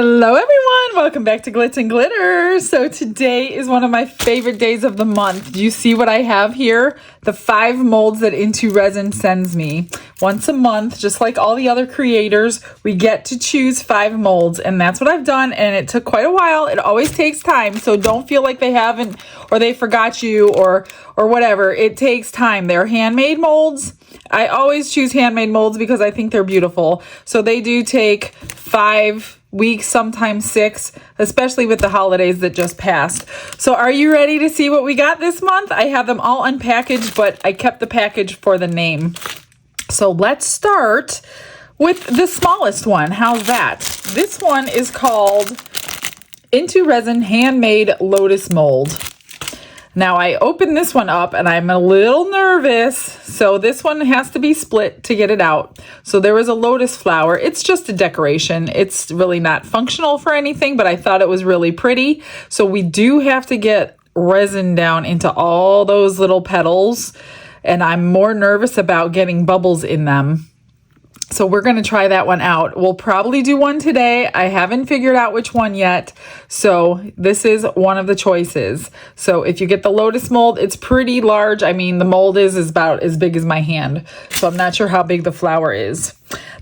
Hello everyone, welcome back to Glitz and Glitter. So today is one of my favorite days of the month. Do you see what I have here? The 5 molds that Into Resin sends me. Once a month, just like all the other creators, we get to choose 5 molds, and that's what I've done, and it took quite a while. It always takes time, so don't feel like they haven't or they forgot you or whatever. It takes time. They're handmade molds. I always choose handmade molds because I think they're beautiful. So they do take 5 weeks, sometimes 6, especially with the holidays that just passed. So are you ready to see what we got this month? I have them all unpackaged, but I kept the package for the name. So let's start with the smallest one. How's that? This one is called Into Resin Handmade Lotus Mold. Now I opened this one up and I'm a little nervous. So this one has to be split to get it out. So there was a lotus flower. It's just a decoration. It's really not functional for anything, but I thought it was really pretty. So we do have to get resin down into all those little petals. And I'm more nervous about getting bubbles in them. So we're going to try that one out. We'll probably do one today. I haven't figured out which one yet. So this is one of the choices. So if you get the lotus mold, it's pretty large. I mean, the mold is about as big as my hand. So I'm not sure how big the flower is.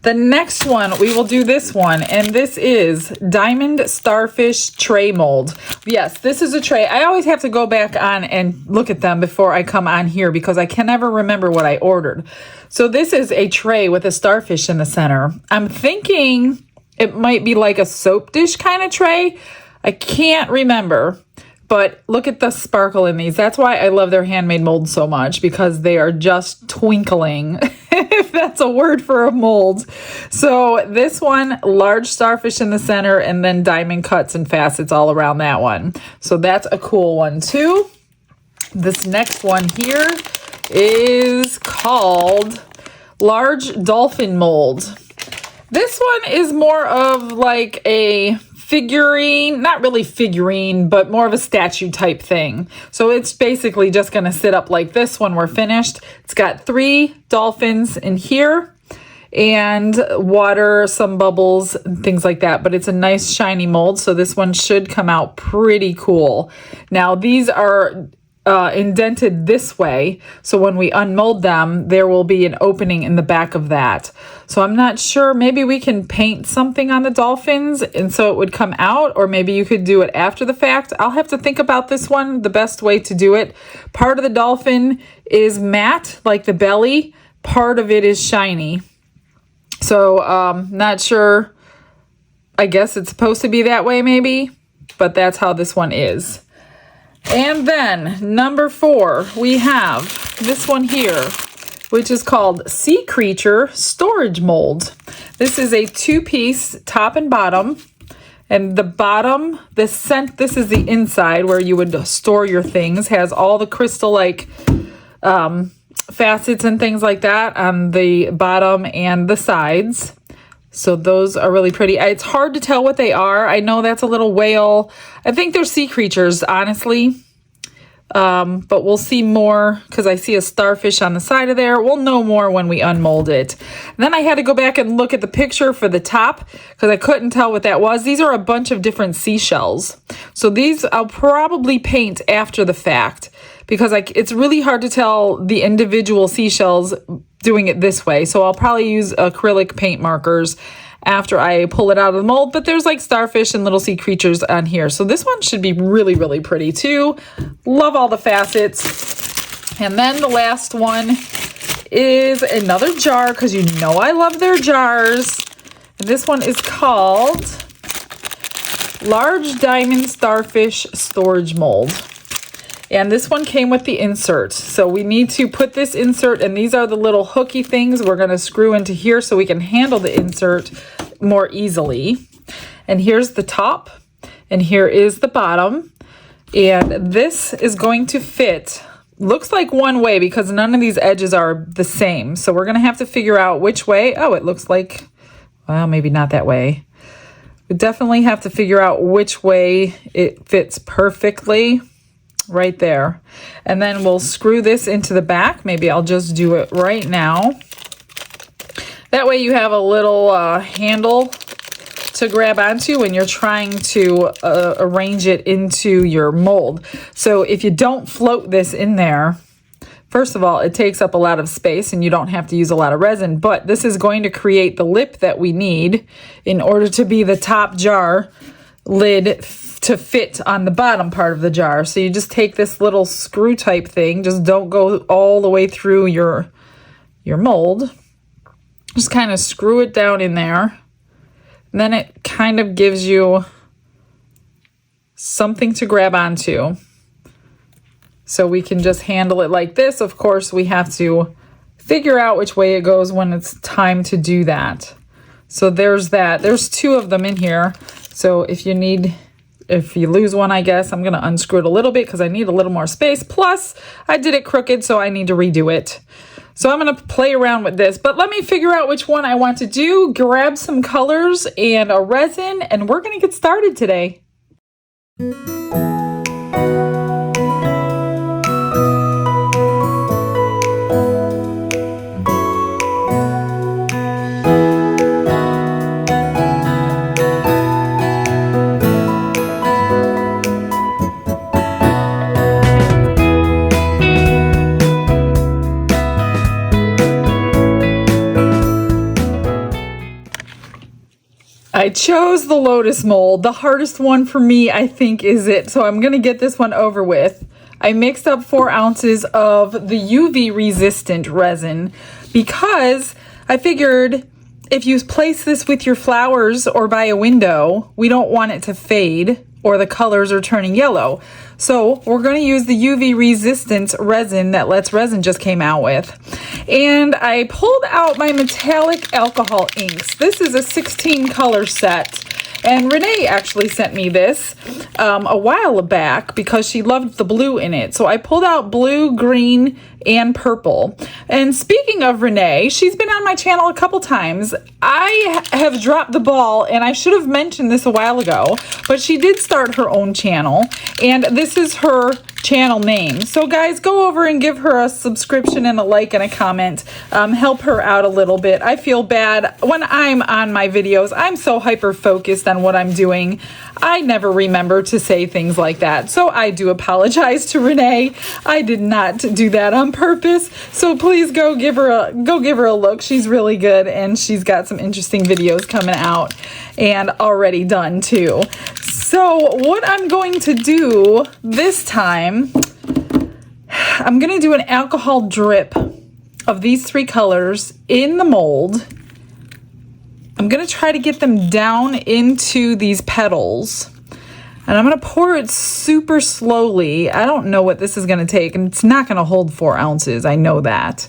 The next one, we will do this one, and this is Diamond Starfish Tray Mold. Yes, this is a tray. I always have to go back on and look at them before I come on here because I can never remember what I ordered. So this is a tray with a starfish in the center. I'm thinking it might be like a soap dish kind of tray. I can't remember. But look at the sparkle in these. That's why I love their handmade molds so much, because they are just twinkling, if that's a word for a mold. So this one, large starfish in the center, and then diamond cuts and facets all around that one. So that's a cool one too. This next one here is called Large Dolphin Mold. This one is more of like a figurine, not really figurine, but more of a statue type thing. So it's basically just going to sit up like this when we're finished. It's got 3 dolphins in here and water, some bubbles, and things like that. But it's a nice shiny mold, so this one should come out pretty cool. Now these are indented this way, so when we unmold them, there will be an opening in the back of that. So I'm not sure, maybe we can paint something on the dolphins and so it would come out, or maybe you could do it after the fact. I'll have to think about this one, the best way to do it. Part of the dolphin is matte, like the belly, part of it is shiny. So not sure, I guess it's supposed to be that way maybe, but that's how this one is. And then number 4, we have this one here, which is called Sea Creature Storage Mold. This is a 2-piece top and bottom. And the bottom, this is the inside where you would store your things, has all the crystal-like facets and things like that on the bottom and the sides. So those are really pretty. It's hard to tell what they are. I know that's a little whale. I think they're sea creatures, honestly. But we'll see more because I see a starfish on the side of there. We'll know more when we unmold it. And then I had to go back and look at the picture for the top because I couldn't tell what that was. These are a bunch of different seashells. So these I'll probably paint after the fact because it's really hard to tell the individual seashells doing it this way. So I'll probably use acrylic paint markers after I pull it out of the mold, but there's like starfish and little sea creatures on here. So this one should be really, really pretty too. Love all the facets. And then the last one is another jar because you know I love their jars. And this one is called Large Diamond Starfish Storage Mold. And this one came with the insert. So we need to put this insert, and these are the little hooky things we're going to screw into here so we can handle the insert more easily. And here's the top, and here is the bottom. And this is going to fit, looks like one way because none of these edges are the same. So we're going to have to figure out which way. Oh, it looks like, well, maybe not that way. We definitely have to figure out which way it fits perfectly. Right there. And then we'll screw this into the back. Maybe I'll just do it right now. That way you have a little handle to grab onto when you're trying to arrange it into your mold. So if you don't float this in there, first of all, it takes up a lot of space and you don't have to use a lot of resin, but this is going to create the lip that we need in order to be the top jar lid to fit on the bottom part of the jar. So you just take this little screw type thing, just don't go all the way through your mold. Just kind of screw it down in there. And then it kind of gives you something to grab onto. So we can just handle it like this. Of course, we have to figure out which way it goes when it's time to do that. So there's that. There's 2 of them in here. So if you lose one, I guess, I'm going to unscrew it a little bit because I need a little more space. Plus, I did it crooked, so I need to redo it. So I'm going to play around with this, but let me figure out which one I want to do, grab some colors and a resin, and we're going to get started today. I chose the Lotus mold. The hardest one for me, I think, is it. So I'm going to get this one over with. I mixed up 4 ounces of the UV resistant resin because I figured if you place this with your flowers or by a window, we don't want it to fade or the colors are turning yellow. So we're going to use the UV resistant resin that Let's Resin just came out with. And I pulled out my metallic alcohol inks. This is a 16 color set. And Renee actually sent me this a while back because she loved the blue in it. So I pulled out blue, green, and purple. And speaking of Renee, she's been on my channel a couple times. I have dropped the ball, and I should have mentioned this a while ago, but she did start her own channel, and this is her channel name. So guys, go over and give her a subscription and a like and a comment. Help her out a little bit. I feel bad when I'm on my videos. I'm so hyper focused on what I'm doing. I never remember to say things like that. So I do apologize to Renee. I did not do that on purpose. So please go give her a look. She's really good, and she's got some interesting videos coming out and already done too. So what I'm going to do this time, I'm going to do an alcohol drip of these 3 colors in the mold. I'm going to try to get them down into these petals. And I'm going to pour it super slowly. I don't know what this is going to take, and it's not going to hold 4 ounces. I know that.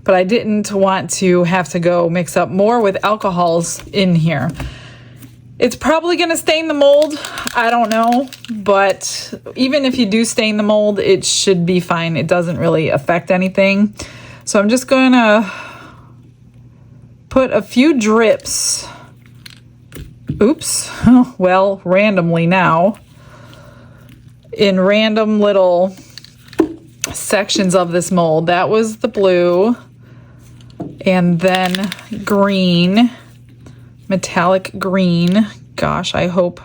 But I didn't want to have to go mix up more with alcohols in here. It's probably going to stain the mold. I don't know. But even if you do stain the mold, it should be fine. It doesn't really affect anything. So I'm just going to put a few drips. Oops. Well, randomly now. In random little sections of this mold. That was the blue. And then green. Metallic green. Gosh, I hope.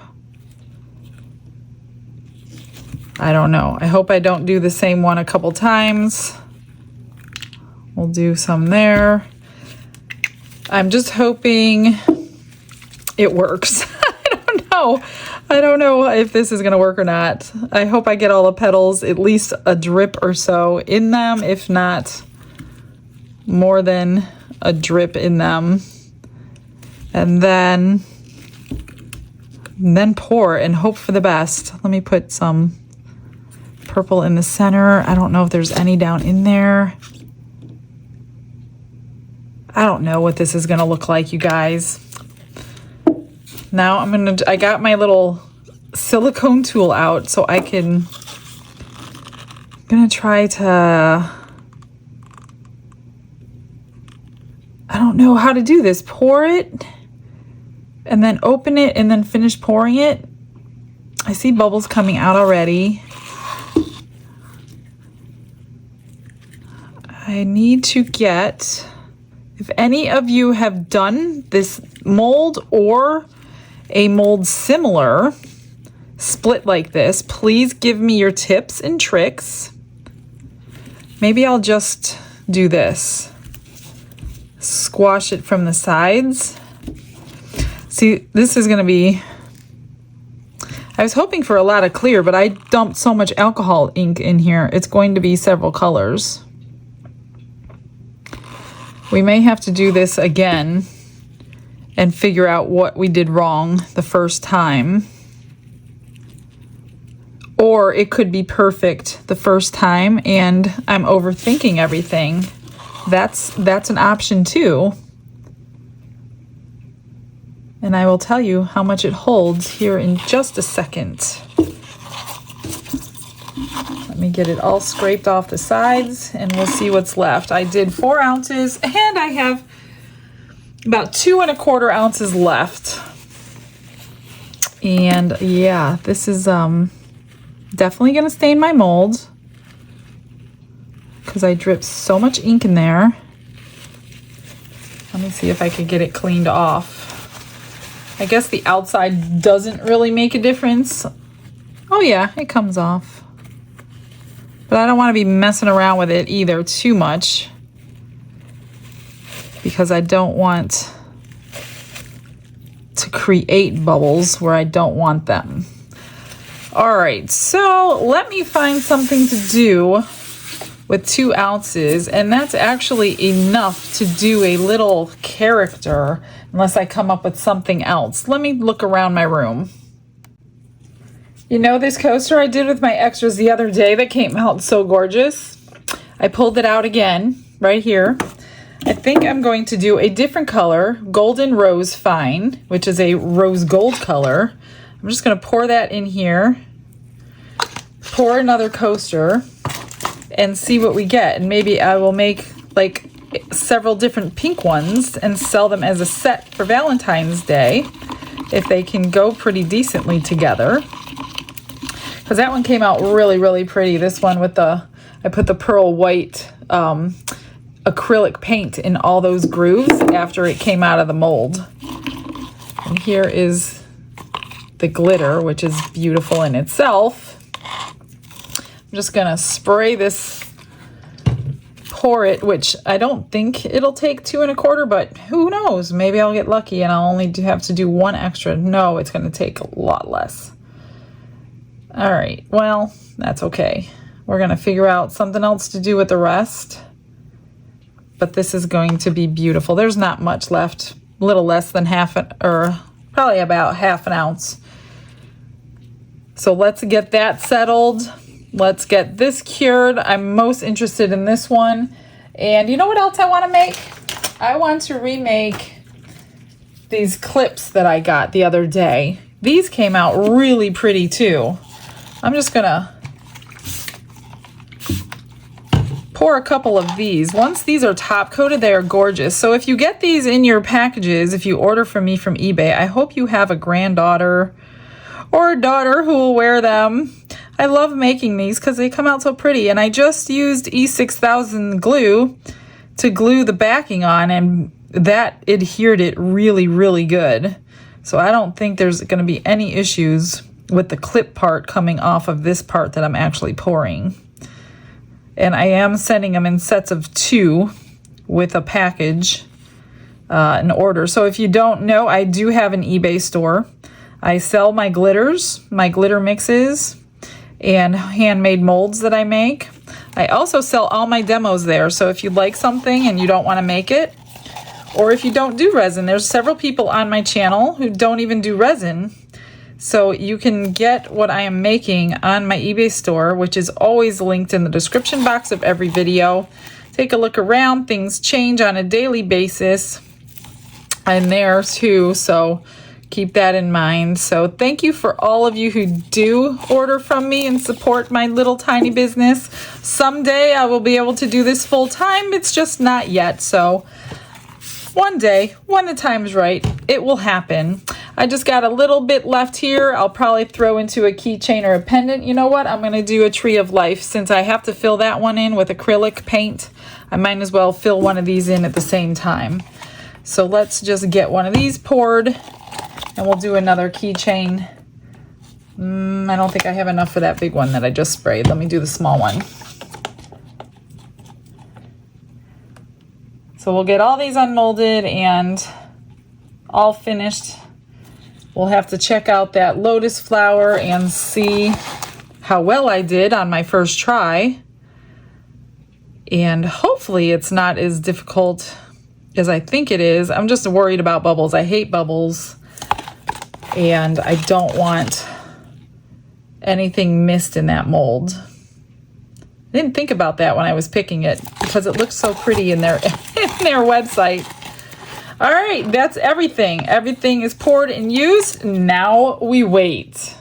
I don't know. I hope I don't do the same one a couple times. We'll do some there. I'm just hoping it works. I don't know if this is going to work or not. I hope I get all the petals, at least a drip or so in them, if not more than a drip in them. And then pour and hope for the best. Let me put some purple in the center. I don't know if there's any down in there. I don't know what this is going to look like, you guys. Now I got my little silicone tool out so I'm going to try to, I don't know how to do this. Pour it and then open it and then finish pouring it. I see bubbles coming out already. I need to get, if any of you have done this mold or a mold similar, split like this, please give me your tips and tricks. Maybe I'll just do this. Squash it from the sides. See, this is going to be, I was hoping for a lot of clear, but I dumped so much alcohol ink in here. It's going to be several colors. We may have to do this again and figure out what we did wrong the first time. Or it could be perfect the first time and I'm overthinking everything. That's an option too. And I will tell you how much it holds here in just a second. Let me get it all scraped off the sides and we'll see what's left. I did 4 ounces and I have about 2 1/4 ounces left. And yeah, this is definitely gonna stain my mold because I dripped so much ink in there. Let me see if I could get it cleaned off. I guess the outside doesn't really make a difference. Oh yeah, it comes off. But I don't want to be messing around with it either too much because I don't want to create bubbles where I don't want them. All right, so let me find something to do with 2 ounces, and that's actually enough to do a little character unless I come up with something else. Let me look around my room. You know this coaster I did with my extras the other day that came out so gorgeous? I pulled it out again right here. I think I'm going to do a different color, Golden Rose Fine, which is a rose gold color. I'm just going to pour that in here, pour another coaster, and see what we get. And maybe I will make like several different pink ones and sell them as a set for Valentine's Day if they can go pretty decently together. Because that one came out really, really pretty. This one with I put the pearl white acrylic paint in all those grooves after it came out of the mold. And here is the glitter, which is beautiful in itself. I'm just gonna spray this, pour it, which I don't think it'll take 2 1/4, but who knows? Maybe I'll get lucky and I'll only have to do 1 extra. No, it's gonna take a lot less. All right, well, that's okay. We're gonna figure out something else to do with the rest, but this is going to be beautiful. There's not much left, a little less than probably about 1/2 ounce. So let's get that settled. Let's get this cured. I'm most interested in this one. And you know what else I want to make? I want to remake these clips that I got the other day. These came out really pretty too. I'm just gonna pour a couple of these. Once these are top coated, they are gorgeous. So if you get these in your packages, if you order from me from eBay, I hope you have a granddaughter or a daughter who will wear them. I love making these because they come out so pretty. And I just used E6000 glue to glue the backing on, and that adhered it really, really good. So I don't think there's going to be any issues with the clip part coming off of this part that I'm actually pouring. And I am sending them in sets of 2 with a package, an order. So if you don't know, I do have an eBay store. I sell my glitters, my glitter mixes, and handmade molds that I make. I also sell all my demos there. So if you like something and you don't want to make it, or if you don't do resin, there's several people on my channel who don't even do resin. So you can get what I am making on my eBay store, which is always linked in the description box of every video. Take a look around. Things change on a daily basis. I'm there too, so keep that in mind. So thank you for all of you who do order from me and support my little tiny business. Someday I will be able to do this full time. It's just not yet. So one day, when the time is right, it will happen. I just got a little bit left here. I'll probably throw into a keychain or a pendant. You know what? I'm going to do a tree of life. Since I have to fill that one in with acrylic paint, I might as well fill one of these in at the same time. So let's just get one of these poured And we'll do another keychain. I don't think I have enough for that big one that I just sprayed. Let me do the small one. So we'll get all these unmolded and all finished. We'll have to check out that Lotus flower and see how well I did on my first try. And hopefully it's not as difficult as I think it is. I'm just worried about bubbles. I hate bubbles. And I don't want anything missed in that mold. I didn't think about that when I was picking it because it looks so pretty in their website. All right, that's everything. Everything is poured and used. Now we wait.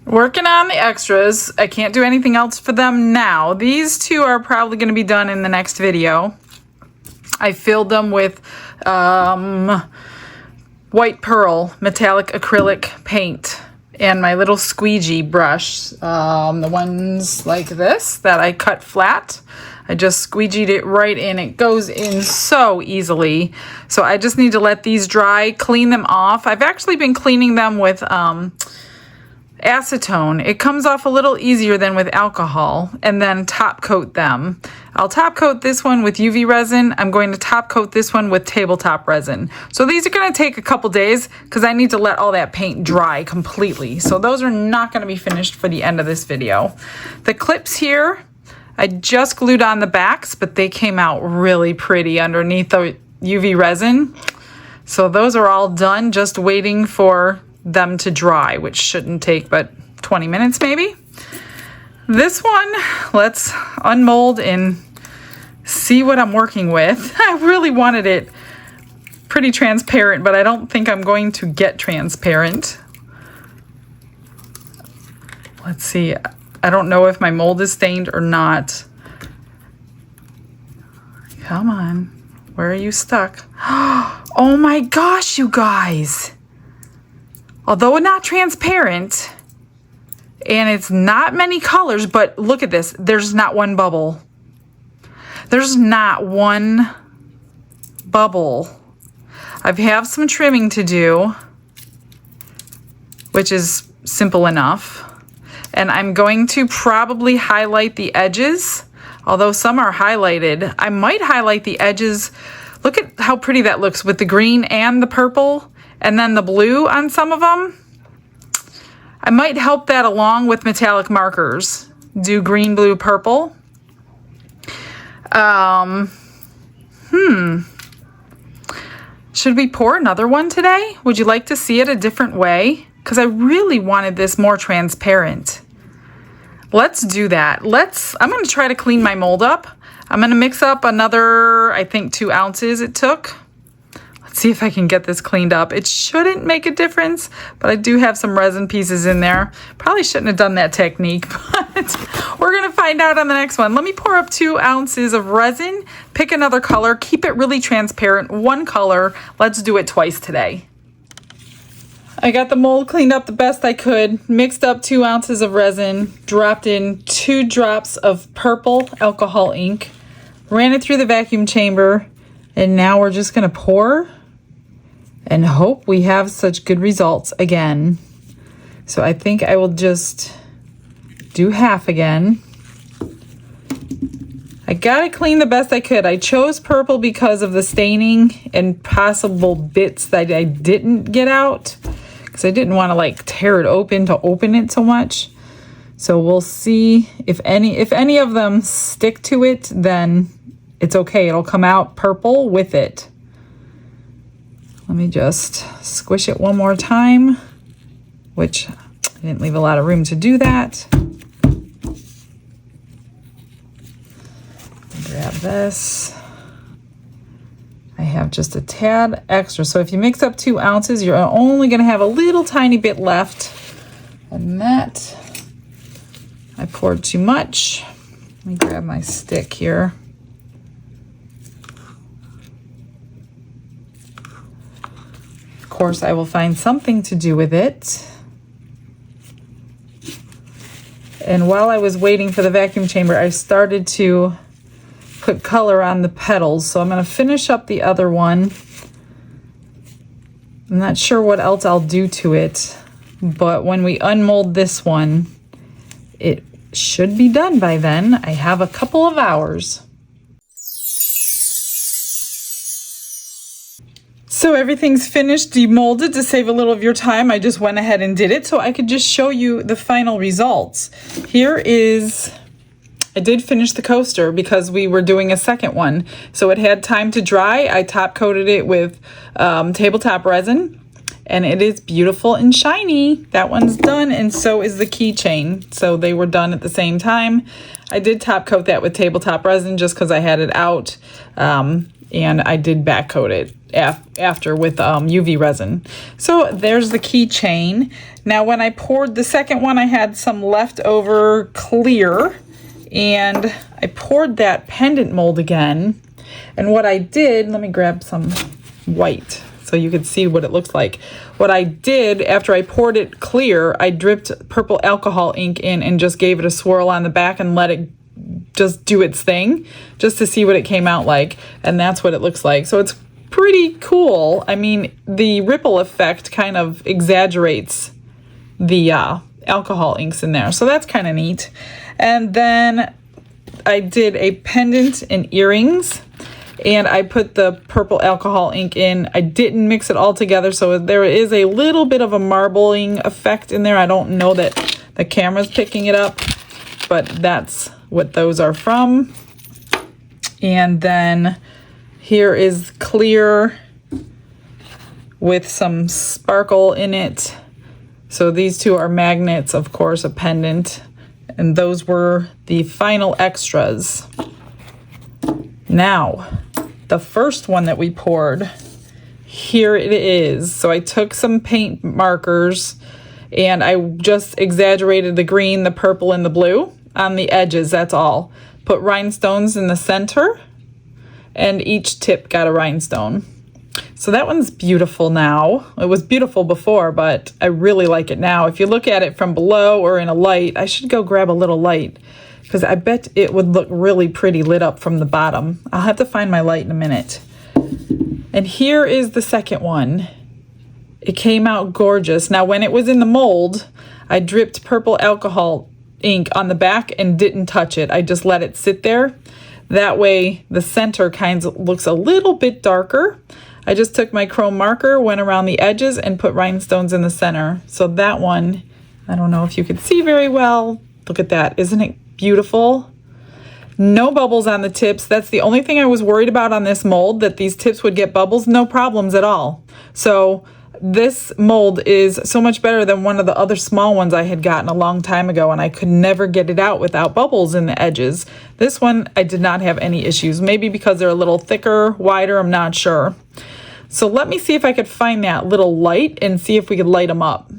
Working on the extras. I can't do anything else for them now. These two are probably going to be done in the next video. I filled them with white pearl metallic acrylic paint and my little squeegee brush. The ones like this that I cut flat. I just squeegeed it right in. It goes in so easily. So I just need to let these dry, clean them off. I've actually been cleaning them with acetone. It comes off a little easier than with alcohol, and then top coat them. I'll top coat this one with UV resin. I'm going to top coat this one with tabletop resin. So these are going to take a couple days because I need to let all that paint dry completely. So those are not going to be finished for the end of this video. The clips here, I just glued on the backs, but they came out really pretty underneath the UV resin. So those are all done, just waiting for them to dry, which shouldn't take but 20 minutes maybe. This one, let's unmold and see what I'm working with. I really wanted it pretty transparent, but I don't think I'm going to get transparent. Let's see. I don't know if my mold is stained or not. Come on. Where are you stuck? Oh my gosh, you guys. Although not transparent, and it's not many colors, but look at this. There's not one bubble. There's not one bubble. I have some trimming to do, which is simple enough. And I'm going to probably highlight the edges, although some are highlighted. I might highlight the edges. Look at how pretty that looks with the green and the purple. And then the blue on some of them. I might help that along with metallic markers. Do green, blue, purple. Should we pour another one today? Would you like to see it a different way? Because I really wanted this more transparent. Let's do that. I'm going to try to clean my mold up. I'm going to mix up another, I think 2 ounces it took. See if I can get this cleaned up. It shouldn't make a difference, but I do have some resin pieces in there. Probably shouldn't have done that technique, but we're gonna find out on the next one. Let me pour up 2 ounces of resin, pick another color, keep it really transparent, one color. Let's do it twice today. I got the mold cleaned up the best I could, mixed up 2 ounces of resin, dropped in 2 drops of purple alcohol ink, ran it through the vacuum chamber, and now we're just gonna pour and hope we have such good results again. So I think I will just do half again. I got it clean the best I could. I chose purple because of the staining and possible bits that I didn't get out. because I didn't want to like tear it open to open it so much. So we'll see if any of them stick to it, then it's okay. It'll come out purple with it. Let me just squish it one more time, which I didn't leave a lot of room to do that. Grab this. I have just a tad extra. So if you mix up 2 ounces, you're only going to have a little tiny bit left. And that, I poured too much. Let me grab my stick here. Of course, I will find something to do with it. And while I was waiting for the vacuum chamber, I started to put color on the petals. So I'm going to finish up the other one. I'm not sure what else I'll do to it, but when we unmold this one, it should be done by then. I have a couple of hours. So everything's finished, demolded. To save a little of your time, I just went ahead and did it so I could just show you the final results. Here is, I did finish the coaster because we were doing a second one. So it had time to dry. I top coated it with tabletop resin, and it is beautiful and shiny. That one's done, and so is the keychain. So they were done at the same time. I did top coat that with tabletop resin just because I had it out, and I did back coat it after with UV resin. So there's the keychain. Now when I poured the second one, I had some leftover clear, and I poured that pendant mold again. And what I did, let me grab some white so you could see what it looks like. What I did after I poured it clear, I dripped purple alcohol ink in and just gave it a swirl on the back and let it just do its thing, just to see what it came out like. And that's what it looks like. So it's pretty cool. I mean, the ripple effect kind of exaggerates the alcohol inks in there. So that's kind of neat. And then I did a pendant and earrings, and I put the purple alcohol ink in. I didn't mix it all together, so there is a little bit of a marbling effect in there. I don't know that the camera's picking it up, but that's what those are from. And then here is clear with some sparkle in it. So these two are magnets, of course, a pendant. And those were the final extras. Now, the first one that we poured, here it is. So I took some paint markers and I just exaggerated the green, the purple, and the blue on the edges, that's all. Put rhinestones in the center, and each tip got a rhinestone. So that one's beautiful now. It was beautiful before, but I really like it now. If you look at it from below or in a light, I should go grab a little light because I bet it would look really pretty lit up from the bottom. I'll have to find my light in a minute. And here is the second one. It came out gorgeous. Now, when it was in the mold, I dripped purple alcohol ink on the back and didn't touch it. I just let it sit there. That way the center kind of looks a little bit darker. I just took my chrome marker, went around the edges, and put rhinestones in the center. So that one, I don't know if you could see very well. Look at that. Isn't it beautiful? No bubbles on the tips. That's the only thing I was worried about on this mold, that these tips would get bubbles. No problems at all. So this mold is so much better than one of the other small ones I had gotten a long time ago, and I could never get it out without bubbles in the edges. This one, I did not have any issues. Maybe because they're a little thicker, wider, I'm not sure. So let me see if I could find that little light and see if we could light them up.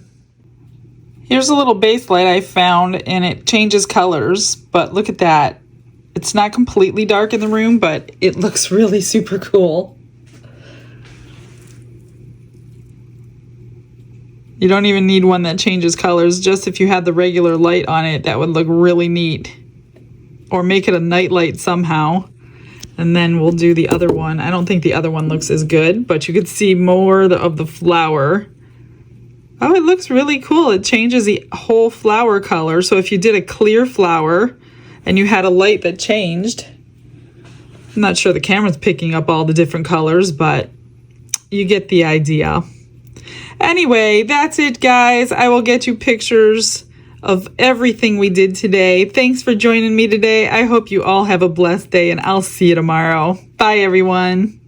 Here's a little base light I found, and it changes colors, but look at that. It's not completely dark in the room, but it looks really super cool. You don't even need one that changes colors. Just if you had the regular light on it, that would look really neat. Or make it a night light somehow. And then we'll do the other one. I don't think the other one looks as good, but you could see more of the flower. Oh, it looks really cool. It changes the whole flower color. So if you did a clear flower and you had a light that changed, I'm not sure the camera's picking up all the different colors, but you get the idea. Anyway, that's it, guys. I will get you pictures of everything we did today. Thanks for joining me today. I hope you all have a blessed day, and I'll see you tomorrow. Bye, everyone.